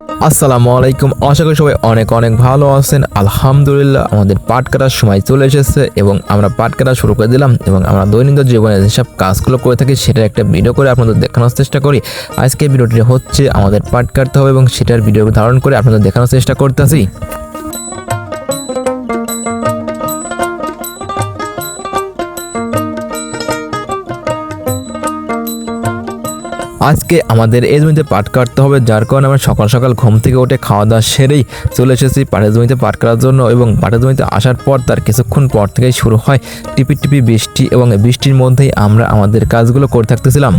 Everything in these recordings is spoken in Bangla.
আসসালামু আলাইকুম। আশা করি সবাই অনেক অনেক ভালো আছেন। আলহামদুলিল্লাহ আমাদের পাট কাটার সময় চলে এসেছে এবং আমরা পাট কাটা শুরু করে দিলাম এবং আমরা দৈনন্দিন জীবনে যেসব কাজগুলো করে থাকি সেটার একটা ভিডিও করে আপনাদের দেখানোর চেষ্টা করি। আজকে ভিডিওটি হচ্ছে আমাদের পাট কাটতে হবে এবং সেটার ভিডিও ধারণ করে আপনাদের দেখানোর চেষ্টা করতেছি। আজকে আমাদের এই জমিতে পাট কাটতে হবে, যার কারণে আমরা সকাল সকাল ঘুম থেকে উঠে খাওয়া দাওয়া সেরেই চলে এসেছি পাটের জমিতে পাট কাটার জন্য। এবং পাটের জমিতে আসার পর তার কিছুক্ষণ পর থেকেই শুরু হয় টিপি টিপি বৃষ্টি এবং বৃষ্টির মধ্যেই আমরা আমাদের কাজগুলো করে থাকতেছিলাম।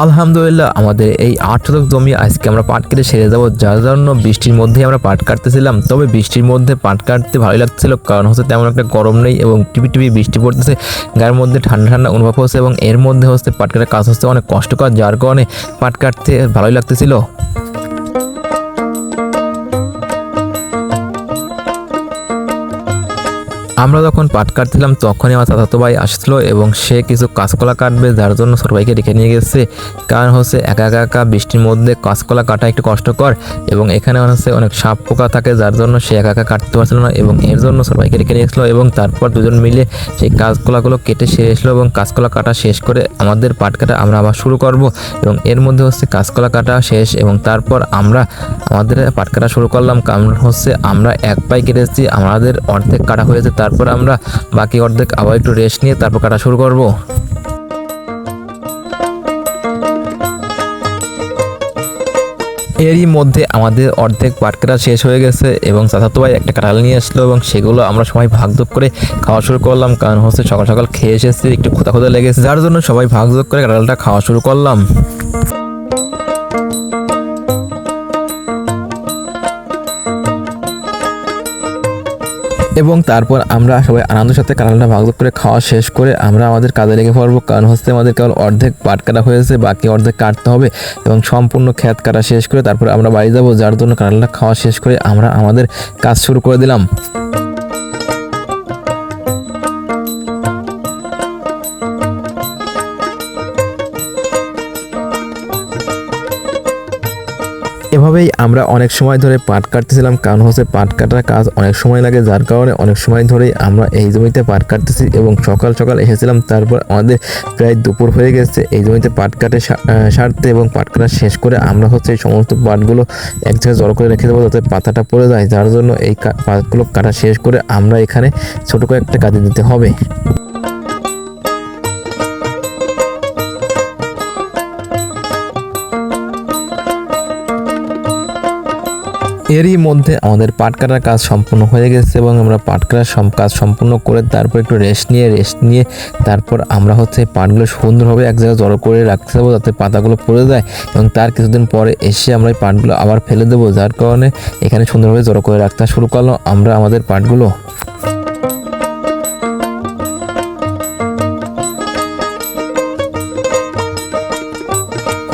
আলহামদুলিল্লাহ আমাদের এই 8 শতক জমি আজকে আমরা পাট কেটে সেরে যাবো, যার জন্য বৃষ্টির মধ্যেই আমরা পাট কাটতেছিলাম। তবে বৃষ্টির মধ্যে পাট কাটতে ভালোই লাগছিল, কারণ হচ্ছে তেমন একটা গরম নেই এবং টিপি টিপি বৃষ্টি পড়তেছে, গায়ের মধ্যে ঠান্ডা ঠান্ডা অনুভব হচ্ছে এবং এর মধ্যে হচ্ছে পাট কাটার কাজ হচ্ছে অনেক কষ্টকর, যার কারণে পাট কাটতে ভালোই লাগতেছিল। আমরা যখন পাট কাটছিলাম তখনই আমার চাচাতো ভাই আসছিল এবং সে কিছু কাঁচকলা কাটবে, যার জন্য ছোট ভাইকে রেখে নিয়ে গেছে। কারণ হচ্ছে একা একা বৃষ্টির মধ্যে কাঁচকলা কাটা একটু কষ্টকর এবং এখানে হচ্ছে অনেক সাপ পোকা থাকে, যার জন্য সে একা একা কাটতে পারছিল না এবং এর জন্য ছোট ভাইকে রেখে নিয়ে গেছিলো। এবং তারপর দুজন মিলে সেই কাঁচকলাগুলো কেটে সেরে এসলো এবং কাঁচকলা কাটা শেষ করে আমাদের পাট কাটা আমরা আবার শুরু করব। এবং এর মধ্যে হচ্ছে কাঁচকলা কাটা শেষ এবং তারপর আমরা আমাদের পাট কাটা শুরু করলাম। কারণ হচ্ছে আমরা এক পাই কেটেছি, আমাদের অর্ধেক কাটা হয়েছে, তারপর আমরা বাকি অর্ধেক আবার একটু রেস্ট নিয়ে তারপর কাটা শুরু করব। এরই মধ্যে আমাদের অর্ধেক পাট কাটা শেষ হয়ে গেছে এবং চাচাতো ভাই একটা কাঁঠাল নিয়ে আসলো এবং সেগুলো আমরা সবাই ভাগযোগ করে খাওয়া শুরু করলাম। কারণ হচ্ছে সকাল সকাল খেয়ে এসেছি, একটু ক্ষুধা ক্ষুধা লেগেছে, যার জন্য সবাই ভাগযোগ করে কাঁঠালটা খাওয়া শুরু করলাম। এবং তারপর আমরা সবাই আনন্দের সাথে কাঁঠালটা ভাগ করে খাওয়া শেষ করে আমরা আমাদের কাজে লেগে পড়বো। কারণ হচ্ছে আমাদের কেবল অর্ধেক পাট কাটা হয়েছে, বাকি অর্ধেক কাটতে হবে এবং সম্পূর্ণ ক্ষেত কাটা শেষ করে তারপর আমরা বাড়ি যাবো, যার জন্য কাঁঠালটা খাওয়া শেষ করে আমরা আমাদের কাজ শুরু করে দিলাম। এভাবেই আমরা অনেক সময় ধরে পাট কাটতেছিলাম, কারণ হচ্ছে পাট কাটার কাজ অনেক সময় লাগে, যার কারণে অনেক সময় ধরেই আমরা এই জমিতে পাট কাটতেছি এবং সকাল সকাল এসেছিলাম। তারপর আমাদের প্রায় দুপুর হয়ে গেছে এই জমিতে পাট কাটে সারতে এবং পাট কাটা শেষ করে আমরা হচ্ছে এই সমস্ত পাটগুলো এক জায়গায় জড়ো করে রেখে দেবো যাতে পাতাটা পড়ে যায়, যার জন্য এই পাটগুলো কাটা শেষ করে আমরা এখানে ছোট করে একটা কাজে দিতে হবে। এরই মধ্যে আমাদের পাট কাটার কাজ সম্পূর্ণ হয়ে গেছে এবং আমরা পাট কাটার কাজ সম্পূর্ণ করে তারপর একটু রেস্ট নিয়ে তারপর আমরা হচ্ছে পাটগুলো সুন্দরভাবে এক জায়গায় জড়ো করে রাখতে যাবো যাতে পাতাগুলো পড়ে যায় এবং তার কিছুদিন পরে এসে আমরা এই পাটগুলো আবার ফেলে দেবো, যার কারণে এখানে সুন্দরভাবে জড়ো করে রাখতে শুরু করলাম আমরা আমাদের পাটগুলো।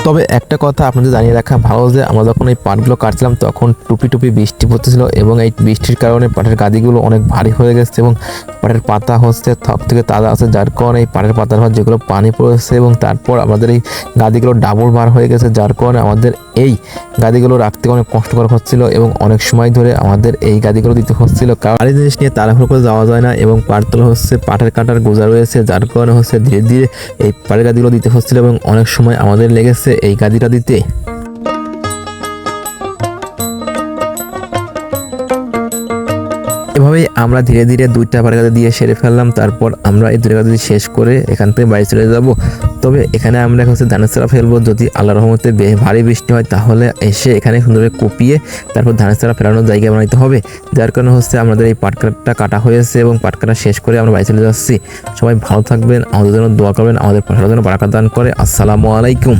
তবে একটা কথা আপনাদের জানিয়ে রাখা ভালো যে আমরা যখন এই পাটগুলো কাটছিলাম তখন টুপি টুপি বৃষ্টি পড়তেছিল এবং এই বৃষ্টির কারণে পাটের গাদিগুলো অনেক ভারী হয়ে গেছে এবং পাটের পাতা হচ্ছে সব থেকে তাজা আছে, যার কারণে এই পাটের পাতার ভার যেগুলো পানি পড়েছে এবং তারপর আমাদের এই গাদিগুলো ডাবল ভার হয়ে গেছে, যার কারণে আমাদের এই গাদিগুলো রাখতে অনেক কষ্টকর হচ্ছিল এবং অনেক সময় ধরে আমাদের এই গাদিগুলো দিতে হচ্ছিল। কারণ এই জিনিস নিয়ে তাড়াহুড়ো করে যাওয়া যায় না এবং পাটতলা হচ্ছে পাটের কাটার গোজা রয়েছে, যার কারণে হচ্ছে ধীরে ধীরে এই পাটের গাদিগুলো দিতে হচ্ছিল এবং অনেক সময় আমাদের লেগেছে এই গাদিটা দিতে। এভাবেই আমরা ধীরে ধীরে দুইটা পাটের গাদি দিয়ে সেরে ফেললাম। তারপর আমরা এই দুইটা গাদি শেষ করে এখান থেকে বাড়ি চলে যাব। তবে এখানে আমরা হচ্ছে ধানের চারা ফেলবো, যদি আল্লাহর রহমতে ভারী বৃষ্টি হয় তাহলে এসে এখানে সুন্দরভাবে কুপিয়ে তারপর ধানের চারা ফেলানোর জায়গা বানাইতে হবে, যার কারণে হচ্ছে আমাদের এই পাট কাটা কাটা হয়েছে এবং পাট কাটা শেষ করে আমরা বাড়ি চলে যাচ্ছি। সবাই ভালো থাকবেন, আমাদের জন্য দোয়া করবেন, আমাদের পাঠানোর জন্য বারাকাত দান করে। আসসালামু আলাইকুম।